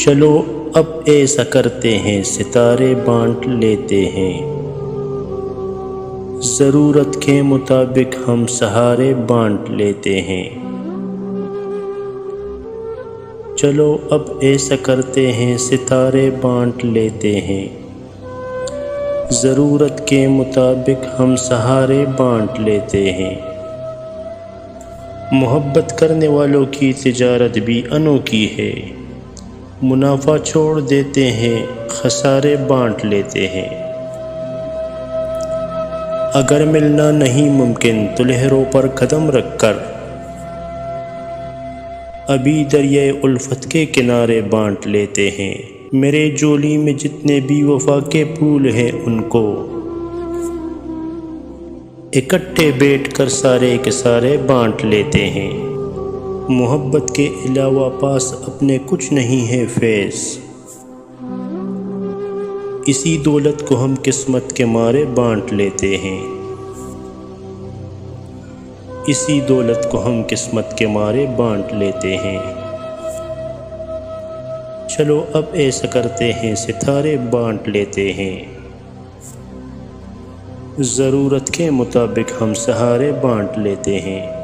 چلو اب ایسا کرتے ہیں ستارے بانٹ لیتے ہیں، ضرورت کے مطابق ہم سہارے بانٹ لیتے ہیں۔ چلو اب ایسا کرتے ہیں ستارے بانٹ لیتے ہیں، ضرورت کے مطابق ہم سہارے بانٹ لیتے ہیں۔ محبت کرنے والوں کی تجارت بھی انوکھی ہے، منافع چھوڑ دیتے ہیں، خسارے بانٹ لیتے ہیں۔ اگر ملنا نہیں ممکن تو لہروں پر قدم رکھ کر ابھی دریائے الفت کے کنارے بانٹ لیتے ہیں۔ میرے جولی میں جتنے بھی وفا کے پھول ہیں ان کو اکٹھے بیٹھ کر سارے کے سارے بانٹ لیتے ہیں۔ محبت کے علاوہ پاس اپنے کچھ نہیں ہے فیض، اسی دولت کو ہم قسمت کے مارے بانٹ لیتے ہیں، اسی دولت کو ہم قسمت کے مارے بانٹ لیتے ہیں۔ چلو اب ایسا کرتے ہیں ستارے بانٹ لیتے ہیں، ضرورت کے مطابق ہم سہارے بانٹ لیتے ہیں۔